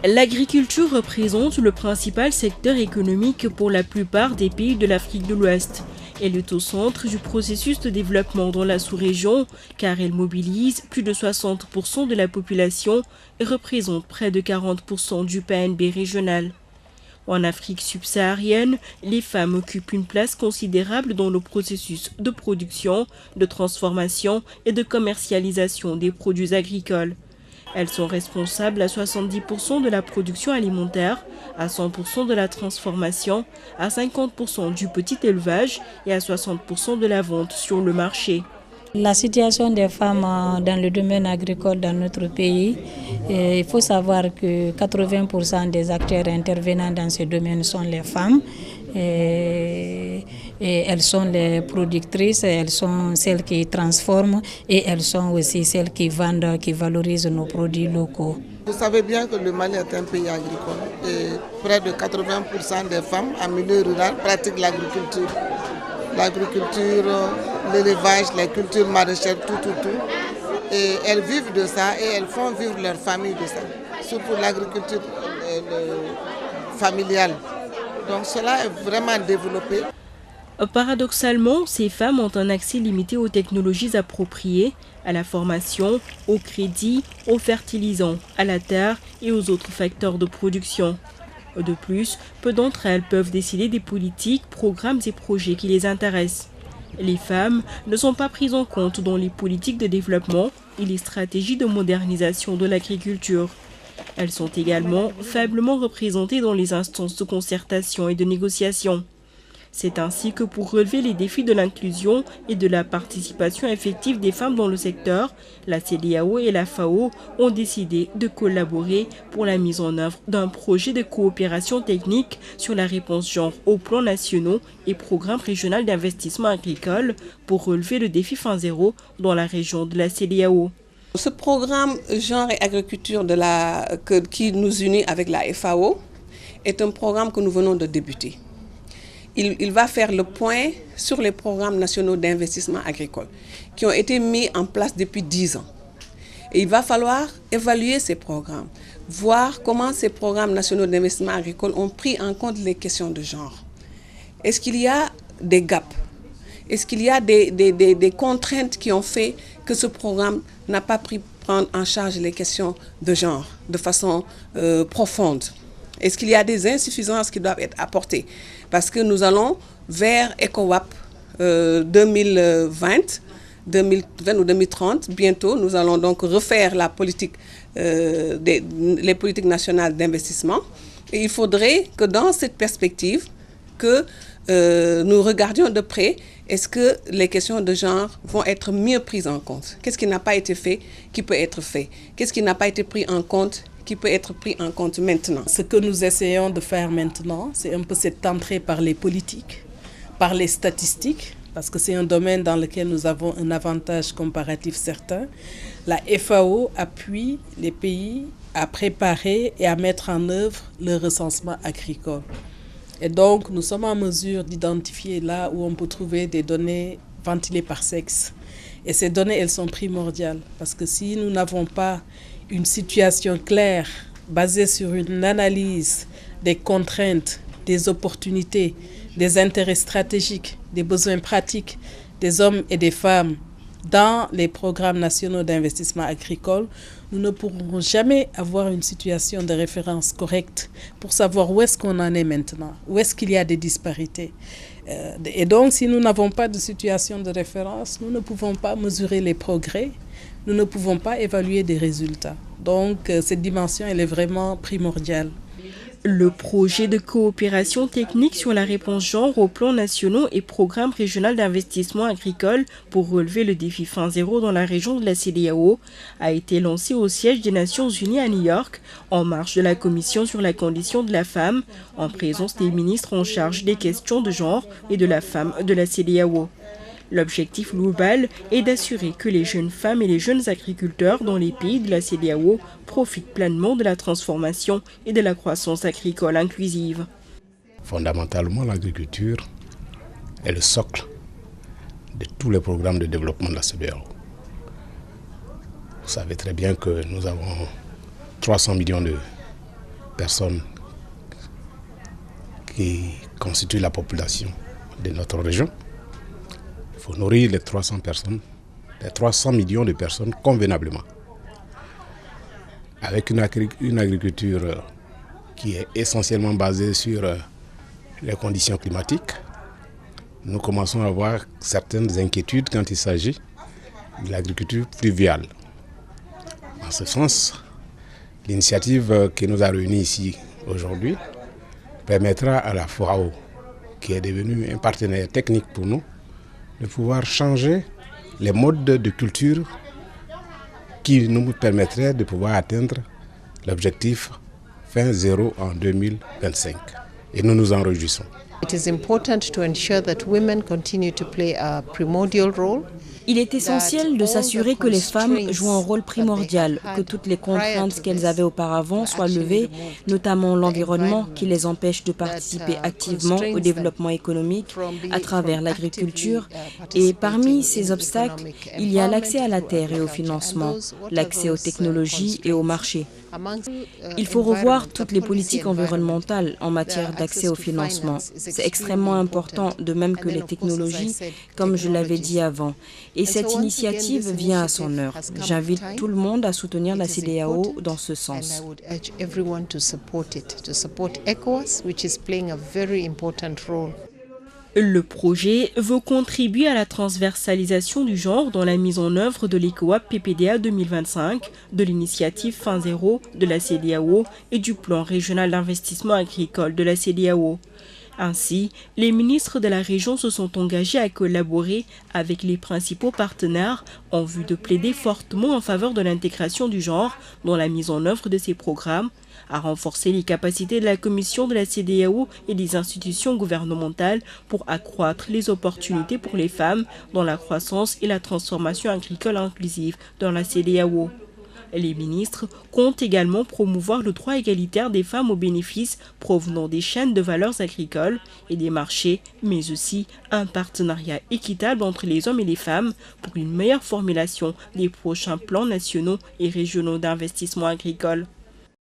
L'agriculture représente le principal secteur économique pour la plupart des pays de l'Afrique de l'Ouest. Elle est au centre du processus de développement dans la sous-région car elle mobilise plus de 60% de la population et représente près de 40% du PNB régional. En Afrique subsaharienne, les femmes occupent une place considérable dans le processus de production, de transformation et de commercialisation des produits agricoles. Elles sont responsables à 70% de la production alimentaire, à 100% de la transformation, à 50% du petit élevage et à 60% de la vente sur le marché. La situation des femmes dans le domaine agricole dans notre pays, il faut savoir que 80% des acteurs intervenants dans ce domaine sont les femmes. Et elles sont les productrices, elles sont celles qui transforment et elles sont aussi celles qui vendent, qui valorisent nos produits locaux. Vous savez bien que le Mali est un pays agricole et près de 80% des femmes en milieu rural pratiquent l'agriculture. L'agriculture, l'élevage, les cultures maraîchères, tout. Et elles vivent de ça et elles font vivre leur famille de ça, surtout l'agriculture familiale. Donc cela est vraiment développé. Paradoxalement, ces femmes ont un accès limité aux technologies appropriées, à la formation, au crédit, aux fertilisants, à la terre et aux autres facteurs de production. De plus, peu d'entre elles peuvent décider des politiques, programmes et projets qui les intéressent. Les femmes ne sont pas prises en compte dans les politiques de développement et les stratégies de modernisation de l'agriculture. Elles sont également faiblement représentées dans les instances de concertation et de négociation. C'est ainsi que pour relever les défis de l'inclusion et de la participation effective des femmes dans le secteur, la CEDEAO et la FAO ont décidé de collaborer pour la mise en œuvre d'un projet de coopération technique sur la réponse genre aux plans nationaux et programmes régionaux d'investissement agricole pour relever le défi fin zéro dans la région de la CEDEAO. Ce programme genre et agriculture qui nous unit avec la FAO est un programme que nous venons de débuter. Il va faire le point sur les programmes nationaux d'investissement agricole qui ont été mis en place depuis 10 ans. Et il va falloir évaluer ces programmes, voir comment ces programmes nationaux d'investissement agricole ont pris en compte les questions de genre. Est-ce qu'il y a des gaps? Est-ce qu'il y a des contraintes qui ont fait que ce programme n'a pas pu prendre en charge les questions de genre de façon profonde? Est-ce qu'il y a des insuffisances qui doivent être apportées? Parce que nous allons vers EcoWAP 2020 ou 2030. Bientôt, nous allons donc refaire la politique, les politiques nationales d'investissement. Et il faudrait que dans cette perspective, que nous regardions de près, est-ce que les questions de genre vont être mieux prises en compte? Qu'est-ce qui n'a pas été fait, qui peut être fait? Qu'est-ce qui n'a pas été pris en compte, qui peut être pris en compte maintenant? Ce que nous essayons de faire maintenant, c'est un peu cette entrée par les politiques, par les statistiques, parce que c'est un domaine dans lequel nous avons un avantage comparatif certain. La FAO appuie les pays à préparer et à mettre en œuvre le recensement agricole. Et donc, nous sommes en mesure d'identifier là où on peut trouver des données ventilées par sexe. Et ces données, elles sont primordiales, parce que si nous n'avons pas une situation claire, basée sur une analyse des contraintes, des opportunités, des intérêts stratégiques, des besoins pratiques des hommes et des femmes dans les programmes nationaux d'investissement agricole, nous ne pourrons jamais avoir une situation de référence correcte pour savoir où est-ce qu'on en est maintenant, où est-ce qu'il y a des disparités. Et donc, si nous n'avons pas de situation de référence, nous ne pouvons pas mesurer les progrès, nous ne pouvons pas évaluer des résultats. Donc, cette dimension, elle est vraiment primordiale. Le projet de coopération technique sur la réponse genre aux plans nationaux et programmes régionaux d'investissement agricole pour relever le défi fin zéro dans la région de la CEDEAO a été lancé au siège des Nations Unies à New York en marge de la Commission sur la condition de la femme en présence des ministres en charge des questions de genre et de la femme de la CEDEAO. L'objectif global est d'assurer que les jeunes femmes et les jeunes agriculteurs dans les pays de la CEDEAO profitent pleinement de la transformation et de la croissance agricole inclusive. Fondamentalement, l'agriculture est le socle de tous les programmes de développement de la CEDEAO. Vous savez très bien que nous avons 300 millions personnes qui constituent la population de notre région. Il faut nourrir les 300 millions de personnes convenablement. Avec une agriculture qui est essentiellement basée sur les conditions climatiques, nous commençons à avoir certaines inquiétudes quand il s'agit de l'agriculture pluviale. En ce sens, l'initiative qui nous a réunis ici aujourd'hui permettra à la FAO, qui est devenue un partenaire technique pour nous, de pouvoir changer les modes de culture qui nous permettraient de pouvoir atteindre l'objectif fin zéro en 2025. Et nous nous en réjouissons. It is important to ensure that women continue to play a primordial role. Il est essentiel de s'assurer que les femmes jouent un rôle primordial, que toutes les contraintes qu'elles avaient auparavant soient levées, notamment l'environnement qui les empêche de participer activement au développement économique à travers l'agriculture. Et parmi ces obstacles, il y a l'accès à la terre et au financement, l'accès aux technologies et au marché. Il faut revoir toutes les politiques environnementales en matière d'accès au financement. C'est extrêmement important, de même que les technologies, comme je l'avais dit avant. Et cette initiative vient à son heure. J'invite tout le monde à soutenir la CEDEAO dans ce sens. Le projet veut contribuer à la transversalisation du genre dans la mise en œuvre de l'ECOWAP PPDA 2025, de l'initiative Fin Zéro de la CEDEAO et du plan régional d'investissement agricole de la CEDEAO. Ainsi, les ministres de la région se sont engagés à collaborer avec les principaux partenaires en vue de plaider fortement en faveur de l'intégration du genre dans la mise en œuvre de ces programmes, à renforcer les capacités de la Commission de la CEDEAO et des institutions gouvernementales pour accroître les opportunités pour les femmes dans la croissance et la transformation agricole inclusive dans la CEDEAO. Les ministres comptent également promouvoir le droit égalitaire des femmes aux bénéfices provenant des chaînes de valeurs agricoles et des marchés, mais aussi un partenariat équitable entre les hommes et les femmes pour une meilleure formulation des prochains plans nationaux et régionaux d'investissement agricole.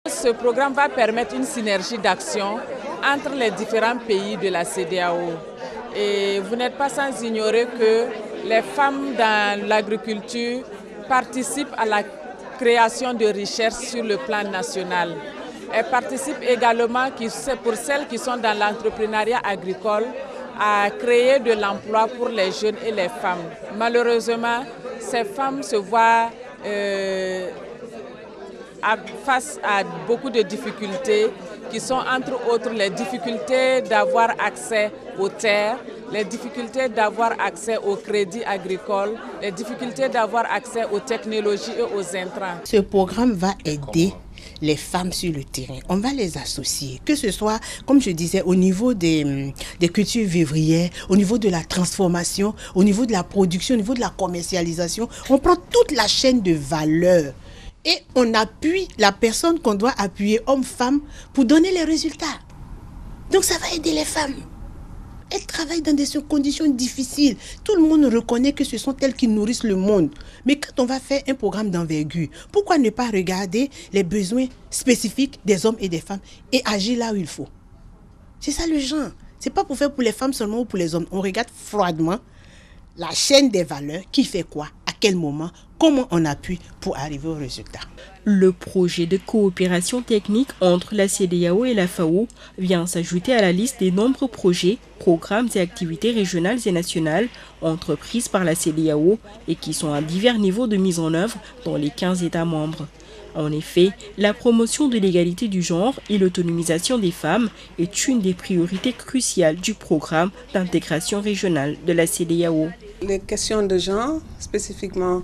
Ce programme va permettre une synergie d'action entre les différents pays de la CEDEAO. Et vous n'êtes pas sans ignorer que les femmes dans l'agriculture participent à la création de richesses sur le plan national. Elles participent également, pour celles qui sont dans l'entrepreneuriat agricole, à créer de l'emploi pour les jeunes et les femmes. Malheureusement, ces femmes se voient face à beaucoup de difficultés qui sont entre autres les difficultés d'avoir accès aux terres, les difficultés d'avoir accès au crédit agricole, les difficultés d'avoir accès aux technologies et aux intrants. Ce programme va aider les femmes sur le terrain. On va les associer, que ce soit, comme je disais, au niveau des cultures vivrières, au niveau de la transformation, au niveau de la production, au niveau de la commercialisation. On prend toute la chaîne de valeur et on appuie la personne qu'on doit appuyer, homme-femme, pour donner les résultats. Donc ça va aider les femmes. Elles travaillent dans des conditions difficiles. Tout le monde reconnaît que ce sont elles qui nourrissent le monde. Mais quand on va faire un programme d'envergure, pourquoi ne pas regarder les besoins spécifiques des hommes et des femmes et agir là où il faut? C'est ça le genre. C'est pas pour faire pour les femmes seulement ou pour les hommes. On regarde froidement la chaîne des valeurs, qui fait quoi, à quel moment, comment on appuie pour arriver au résultat. Le projet de coopération technique entre la CEDEAO et la FAO vient s'ajouter à la liste des nombreux projets, programmes et activités régionales et nationales entreprises par la CEDEAO et qui sont à divers niveaux de mise en œuvre dans les 15 États membres. En effet, la promotion de l'égalité du genre et l'autonomisation des femmes est une des priorités cruciales du programme d'intégration régionale de la CEDEAO. Les questions de genre, spécifiquement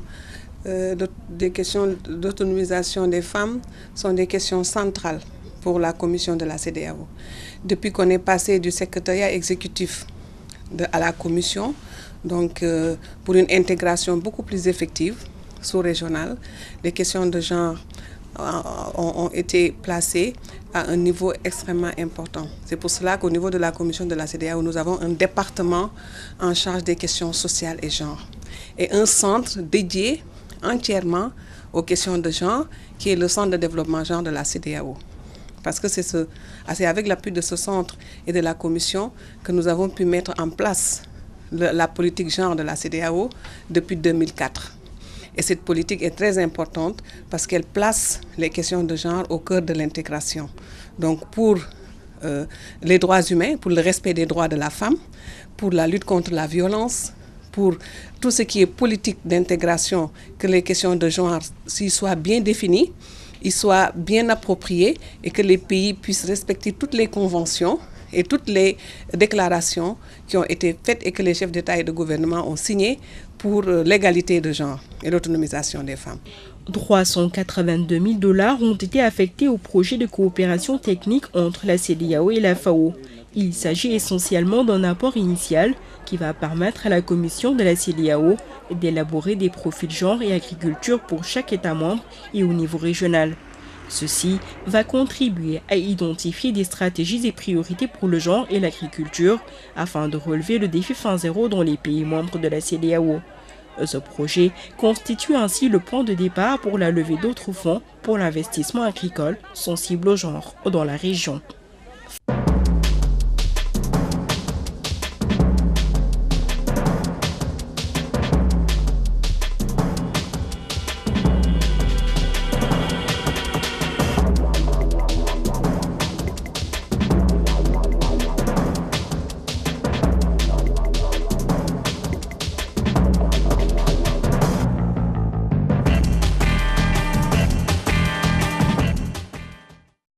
des questions d'autonomisation des femmes, sont des questions centrales pour la commission de la CEDEAO. Depuis qu'on est passé du secrétariat exécutif à la commission, donc pour une intégration beaucoup plus effective, sous-régionale, les questions de genre ont été placées à un niveau extrêmement important. C'est pour cela qu'au niveau de la commission de la CEDEAO, nous avons un département en charge des questions sociales et genre et un centre dédié entièrement aux questions de genre qui est le centre de développement genre de la CEDEAO. Parce que c'est avec l'appui de ce centre et de la commission que nous avons pu mettre en place la politique genre de la CEDEAO depuis 2004. Et cette politique est très importante parce qu'elle place les questions de genre au cœur de l'intégration. Donc pour les droits humains, pour le respect des droits de la femme, pour la lutte contre la violence, pour tout ce qui est politique d'intégration, que les questions de genre s'y soient bien définies, ils soient bien appropriés et que les pays puissent respecter toutes les conventions et toutes les déclarations qui ont été faites et que les chefs d'État et de gouvernement ont signées pour l'égalité de genre et l'autonomisation des femmes. 382 000 $ ont été affectés au projet de coopération technique entre la CEDEAO et la FAO. Il s'agit essentiellement d'un apport initial qui va permettre à la commission de la CEDEAO d'élaborer des profils genre et agriculture pour chaque État membre et au niveau régional. Ceci va contribuer à identifier des stratégies et priorités pour le genre et l'agriculture afin de relever le défi fin zéro dans les pays membres de la CEDEAO. Ce projet constitue ainsi le point de départ pour la levée d'autres fonds pour l'investissement agricole sensible au genre dans la région.